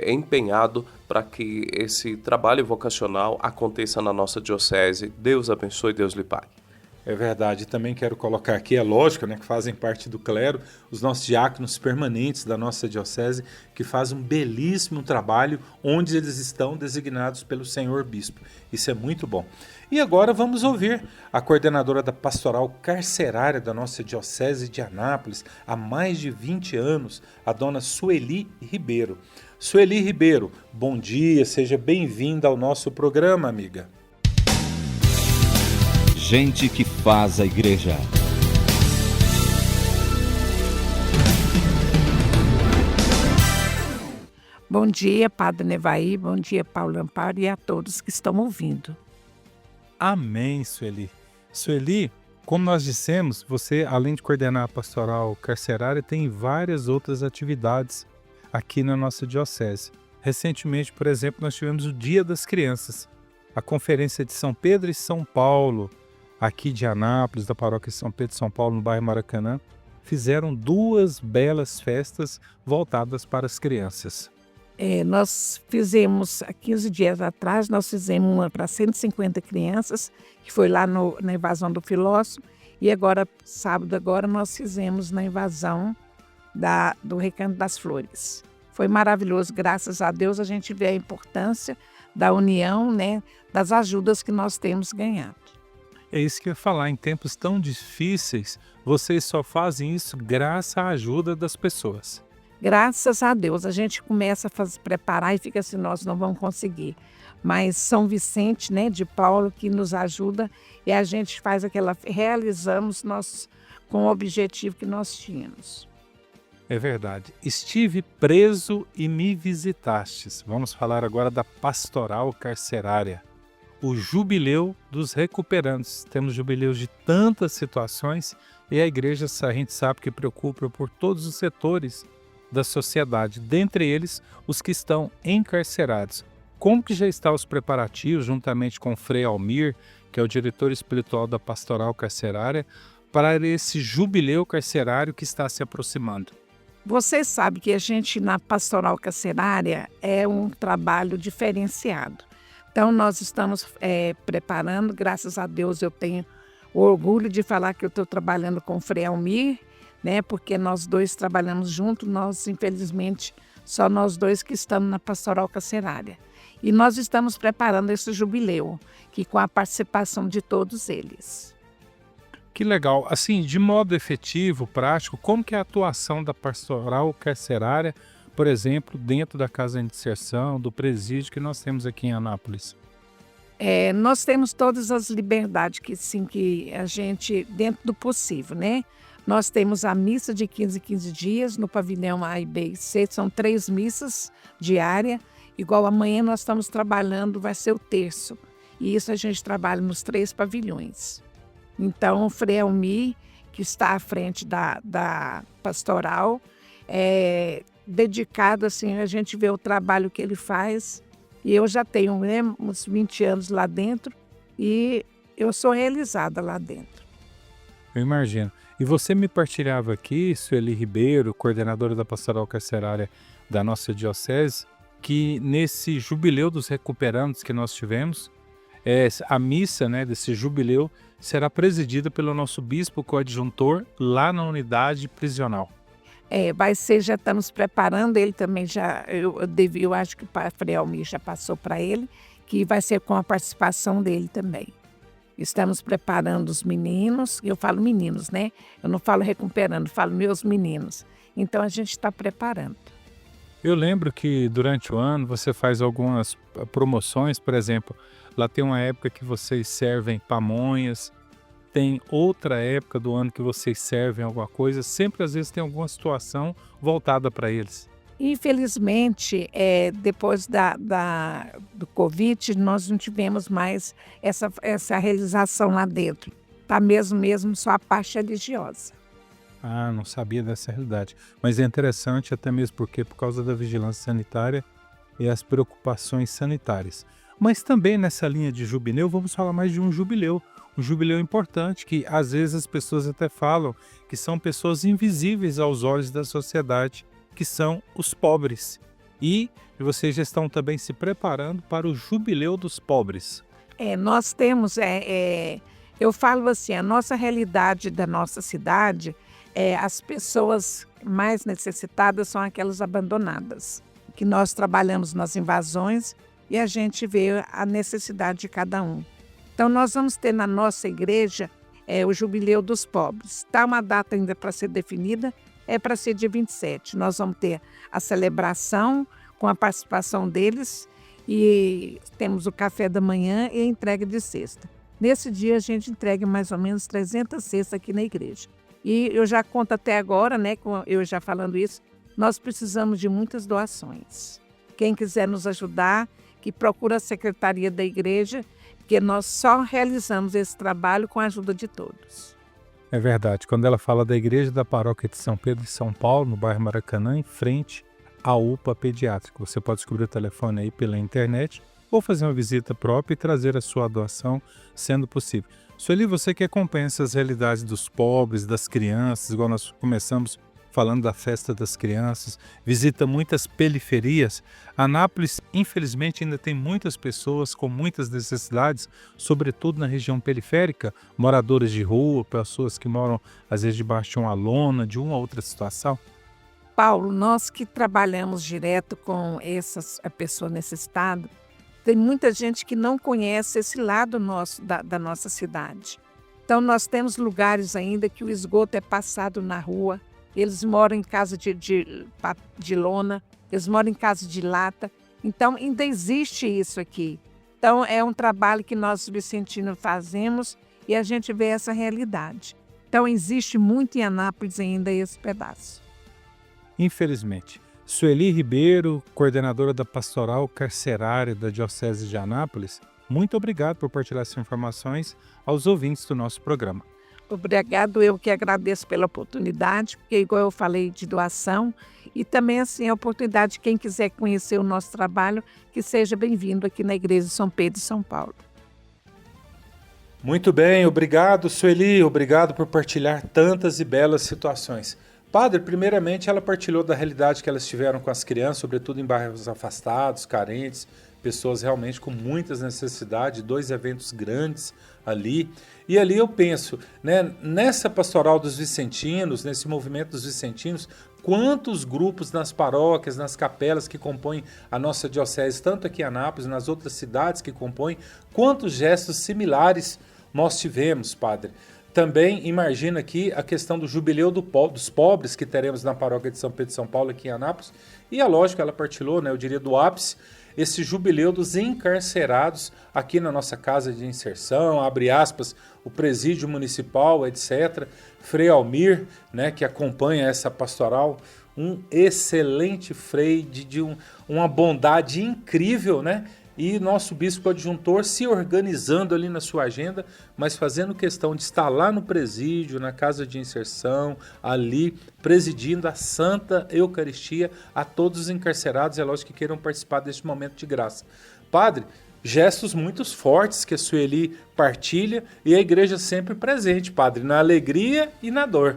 empenhado para que esse trabalho vocacional aconteça na nossa diocese. Deus abençoe, Deus lhe pague. É verdade, também quero colocar aqui, é lógico, né, que fazem parte do clero, os nossos diáconos permanentes da nossa diocese, que fazem um belíssimo trabalho onde eles estão designados pelo Senhor Bispo. Isso é muito bom. E agora vamos ouvir a coordenadora da pastoral carcerária da nossa diocese de Anápolis, há mais de 20 anos, a dona Sueli Ribeiro. Sueli Ribeiro, bom dia, seja bem-vinda ao nosso programa, amiga. Gente que faz a igreja. Bom dia, Padre Nevaí, bom dia, Paulo Amparo, e a todos que estão ouvindo. Amém, Sueli. Sueli, como nós dissemos, você, além de coordenar a pastoral carcerária, tem várias outras atividades aqui na nossa diocese. Recentemente, por exemplo, nós tivemos o Dia das Crianças, a Conferência de São Pedro e São Paulo, aqui de Anápolis, da paróquia São Pedro e São Paulo, no bairro Maracanã, fizeram 2 belas festas voltadas para as crianças. Nós fizemos, há 15 dias atrás, nós fizemos uma para 150 crianças, que foi lá na invasão do Filósofo, e agora, sábado agora, nós fizemos na invasão do Recanto das Flores. Foi maravilhoso, graças a Deus a gente vê a importância da união, né, das ajudas que nós temos ganhado. É isso que eu ia falar, em tempos tão difíceis, vocês só fazem isso graças à ajuda das pessoas. Graças a Deus, a gente começa a preparar e fica assim, nós não vamos conseguir. Mas São Vicente, né, de Paulo, que nos ajuda e a gente faz realizamos com o objetivo que nós tínhamos. É verdade. Estive preso e me visitastes. Vamos falar agora da pastoral carcerária. O jubileu dos recuperandos. Temos jubileus de tantas situações e a igreja, a gente sabe que preocupa por todos os setores da sociedade, dentre eles os que estão encarcerados. Como que já estão os preparativos, juntamente com o Frei Almir, que é o diretor espiritual da pastoral carcerária, para esse jubileu carcerário que está se aproximando? Você sabe que a gente, na pastoral carcerária, é um trabalho diferenciado. Então, nós estamos preparando, graças a Deus eu tenho o orgulho de falar que eu estou trabalhando com o Frei Almir, né, porque nós dois trabalhamos juntos, nós, infelizmente, só nós dois que estamos na pastoral carcerária. E nós estamos preparando esse jubileu, que com a participação de todos eles. Que legal. Assim, de modo efetivo, prático, como que é a atuação da pastoral carcerária, por exemplo, dentro da casa de inserção, do presídio que nós temos aqui em Anápolis? Nós temos todas as liberdades que, sim, que a gente, dentro do possível, né? Nós temos a missa de 15 em 15 dias no pavilhão A, B e C, são 3 missas diárias. Igual amanhã nós estamos trabalhando, vai ser o terço. E isso a gente trabalha nos 3 pavilhões. Então, o Frei Almir, que está à frente da pastoral, é dedicado, assim, a gente vê o trabalho que ele faz. E eu já tenho, né, uns 20 anos lá dentro e eu sou realizada lá dentro. Eu imagino. E você me partilhava aqui, Sueli Ribeiro, coordenadora da pastoral carcerária da nossa diocese, que nesse jubileu dos recuperandos que nós tivemos, a missa, né, desse jubileu será presidida pelo nosso bispo coadjuntor lá na unidade prisional. Vai ser, já estamos preparando, ele também já, eu acho que o Frei Almir já passou para ele, que vai ser com a participação dele também. Estamos preparando os meninos, eu falo meninos, né? Eu não falo recuperando, falo meus meninos. Então a gente está preparando. Eu lembro que durante o ano você faz algumas promoções, por exemplo, lá tem uma época que vocês servem pamonhas, tem outra época do ano que vocês servem alguma coisa, sempre às vezes tem alguma situação voltada para eles. Infelizmente, depois do Covid, nós não tivemos mais essa realização lá dentro. Está mesmo só a parte religiosa. Ah, não sabia dessa realidade. Mas é interessante até mesmo porque por causa da vigilância sanitária e as preocupações sanitárias. Mas também nessa linha de jubileu, vamos falar mais de um jubileu importante que às vezes as pessoas até falam que são pessoas invisíveis aos olhos da sociedade, que são os pobres. E vocês já estão também se preparando para o jubileu dos pobres. Nós temos, eu falo assim, a nossa realidade da nossa cidade, as pessoas mais necessitadas são aquelas abandonadas, que nós trabalhamos nas invasões e a gente vê a necessidade de cada um. Então, nós vamos ter na nossa igreja o Jubileu dos Pobres. Está uma data ainda para ser definida, é para ser dia 27. Nós vamos ter a celebração com a participação deles e temos o café da manhã e a entrega de cesta. Nesse dia, a gente entrega mais ou menos 300 cestas aqui na igreja. E eu já conto até agora, né, eu já falando isso, nós precisamos de muitas doações. Quem quiser nos ajudar, que procura a secretaria da igreja, porque nós só realizamos esse trabalho com a ajuda de todos. É verdade. Quando ela fala da igreja da paróquia de São Pedro de São Paulo, no bairro Maracanã, em frente à UPA Pediátrica. Você pode descobrir o telefone aí pela internet ou fazer uma visita própria e trazer a sua doação, sendo possível. Sueli, você que acompanha essas realidades dos pobres, das crianças, igual nós começamos falando da festa das crianças, visita muitas periferias. Anápolis, infelizmente, ainda tem muitas pessoas com muitas necessidades, sobretudo na região periférica, moradores de rua, pessoas que moram, às vezes, debaixo de uma lona, de uma outra situação. Paulo, nós que trabalhamos direto com a pessoa necessitada, tem muita gente que não conhece esse lado nosso, da nossa cidade. Então, nós temos lugares ainda que o esgoto é passado na rua. Eles moram em casa de lona, eles moram em casa de lata. Então, ainda existe isso aqui. Então, é um trabalho que nós, vicentinos, fazemos e a gente vê essa realidade. Então, existe muito em Anápolis ainda esse pedaço. Infelizmente. Sueli Ribeiro, coordenadora da Pastoral Carcerária da Diocese de Anápolis, muito obrigado por partilhar essas informações aos ouvintes do nosso programa. Obrigado, eu que agradeço pela oportunidade, porque igual eu falei de doação, e também assim a oportunidade de quem quiser conhecer o nosso trabalho, que seja bem-vindo aqui na Igreja de São Pedro de São Paulo. Muito bem, obrigado, Sueli, obrigado por partilhar tantas e belas situações. Padre, primeiramente ela partilhou da realidade que elas tiveram com as crianças, sobretudo em bairros afastados, carentes, pessoas realmente com muitas necessidades, 2 eventos grandes ali. E ali eu penso, né, nessa pastoral dos vicentinos, nesse movimento dos vicentinos, quantos grupos nas paróquias, nas capelas que compõem a nossa diocese, tanto aqui em Anápolis, nas outras cidades que compõem, quantos gestos similares nós tivemos, Padre. Também imagina aqui a questão do jubileu dos pobres que teremos na paróquia de São Pedro de São Paulo aqui em Anápolis. E é lógico, ela partilhou, né, eu diria do ápice, esse jubileu dos encarcerados aqui na nossa casa de inserção, abre aspas, o presídio municipal, etc. Frei Almir, né, que acompanha essa pastoral, um excelente frei de uma bondade incrível, né? E nosso bispo adjuntor se organizando ali na sua agenda, mas fazendo questão de estar lá no presídio, na casa de inserção, ali presidindo a Santa Eucaristia a todos os encarcerados, é lógico que queiram participar deste momento de graça. Padre, gestos muito fortes que a Sueli partilha e a igreja sempre presente, Padre, na alegria e na dor.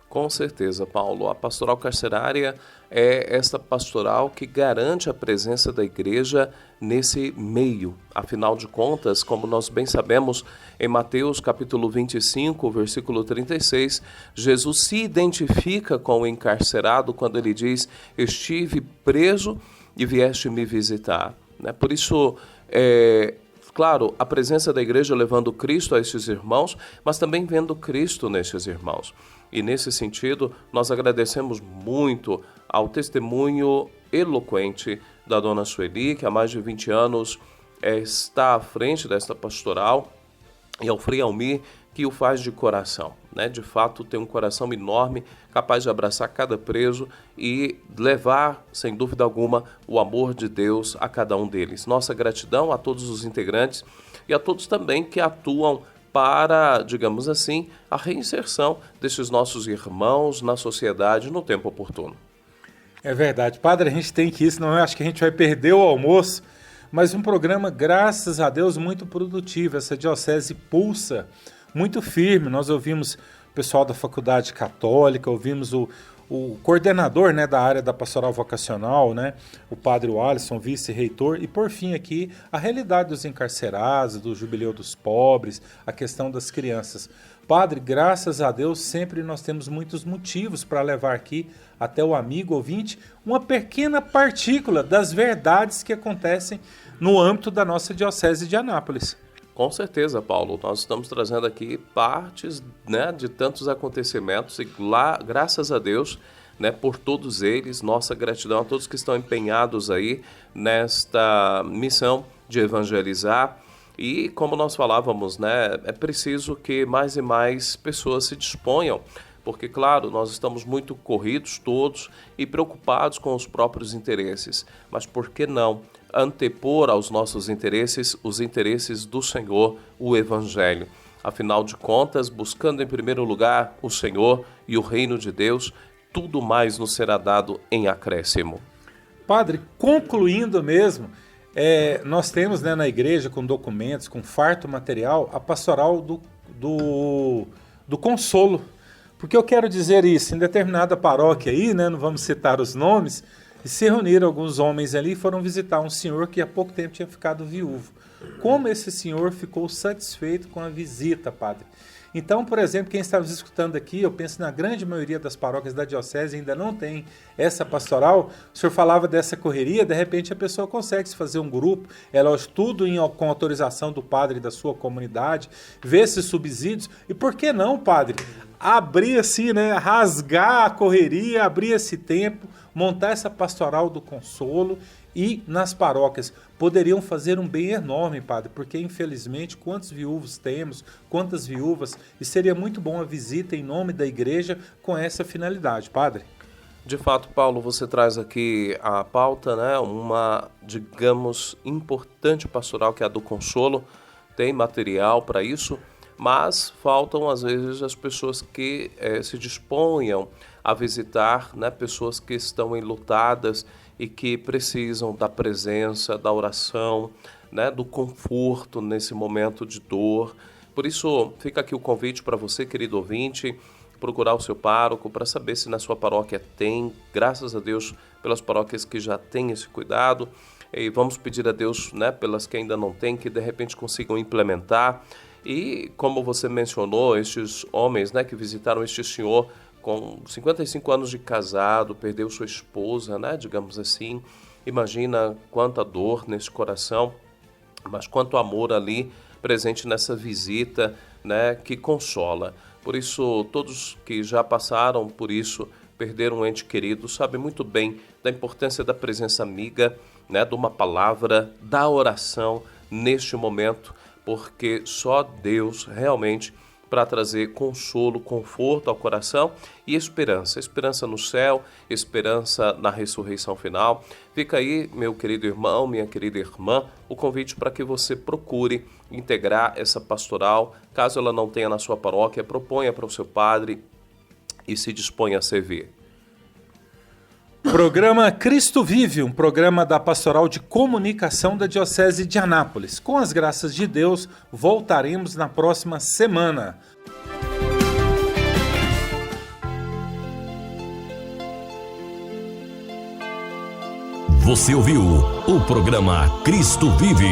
Com certeza, Paulo. A pastoral carcerária é esta pastoral que garante a presença da igreja nesse meio. Afinal de contas, como nós bem sabemos, em Mateus capítulo 25, versículo 36, Jesus se identifica com o encarcerado quando ele diz: estive preso e vieste me visitar. Por isso, claro, a presença da igreja levando Cristo a estes irmãos, mas também vendo Cristo nestes irmãos. E nesse sentido, nós agradecemos muito ao testemunho eloquente da dona Sueli, que há mais de 20 anos está à frente desta pastoral, e ao Frei Almir, que o faz de coração. De fato, tem um coração enorme, capaz de abraçar cada preso e levar, sem dúvida alguma, o amor de Deus a cada um deles. Nossa gratidão a todos os integrantes e a todos também que atuam para, digamos assim, a reinserção desses nossos irmãos na sociedade no tempo oportuno. É verdade. Padre, a gente tem que ir, senão eu acho que a gente vai perder o almoço, mas um programa, graças a Deus, muito produtivo. Essa diocese pulsa muito firme. Nós ouvimos o pessoal da Faculdade Católica, ouvimos o coordenador, né, da área da pastoral vocacional, né, o padre Alisson, vice-reitor, e por fim aqui a realidade dos encarcerados, do jubileu dos pobres, a questão das crianças. Padre, graças a Deus, sempre nós temos muitos motivos para levar aqui até o amigo ouvinte uma pequena partícula das verdades que acontecem no âmbito da nossa diocese de Anápolis. Com certeza, Paulo. Nós estamos trazendo aqui partes, de tantos acontecimentos e graças a Deus, por todos eles, nossa gratidão a todos que estão empenhados aí nesta missão de evangelizar. E como nós falávamos, é preciso que mais e mais pessoas se disponham, porque, claro, nós estamos muito corridos todos e preocupados com os próprios interesses, mas por que não antepor aos nossos interesses os interesses do Senhor, o Evangelho? Afinal de contas, buscando em primeiro lugar o Senhor e o reino de Deus, tudo mais nos será dado em acréscimo. Padre, concluindo mesmo, nós temos, na igreja, com documentos, com farto material, a pastoral do consolo. Porque eu quero dizer isso, em determinada paróquia aí, não vamos citar os nomes, e se reuniram alguns homens ali e foram visitar um senhor que há pouco tempo tinha ficado viúvo. Como esse senhor ficou satisfeito com a visita, Padre? Então, por exemplo, quem está nos escutando aqui, eu penso na grande maioria das paróquias da diocese ainda não tem essa pastoral. O senhor falava dessa correria, de repente a pessoa consegue se fazer um grupo, tudo com autorização do padre da sua comunidade, ver esses subsídios, e por que não, Padre? Abrir assim, rasgar a correria, abrir esse tempo, montar essa pastoral do consolo e nas paróquias poderiam fazer um bem enorme, Padre, porque infelizmente quantos viúvos temos, quantas viúvas, e seria muito bom a visita em nome da igreja com essa finalidade, Padre. De fato, Paulo, você traz aqui a pauta, uma, digamos, importante pastoral que é a do consolo, tem material para isso, mas faltam às vezes as pessoas que se disponham a visitar, pessoas que estão enlutadas e que precisam da presença, da oração, do conforto nesse momento de dor. Por isso, fica aqui o convite para você, querido ouvinte, procurar o seu pároco para saber se na sua paróquia tem, graças a Deus, pelas paróquias que já têm esse cuidado, e vamos pedir a Deus, né, pelas que ainda não têm, que de repente consigam implementar. E como você mencionou, estes homens, né, que visitaram este senhor com 55 anos de casado, perdeu sua esposa, né, digamos assim, imagina quanta dor nesse coração, mas quanto amor ali presente nessa visita, né, que consola. Por isso, todos que já passaram por isso, perderam um ente querido, sabem muito bem da importância da presença amiga, né, de uma palavra, da oração neste momento, porque só Deus realmente para trazer consolo, conforto ao coração e esperança no céu, esperança na ressurreição final. Fica aí, meu querido irmão, minha querida irmã, o convite para que você procure integrar essa pastoral. Caso ela não tenha na sua paróquia, proponha para o seu padre e se disponha a servir. Programa Cristo Vive, um programa da Pastoral de Comunicação da Diocese de Anápolis. Com as graças de Deus, voltaremos na próxima semana. Você ouviu o programa Cristo Vive,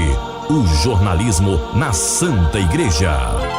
o jornalismo na Santa Igreja.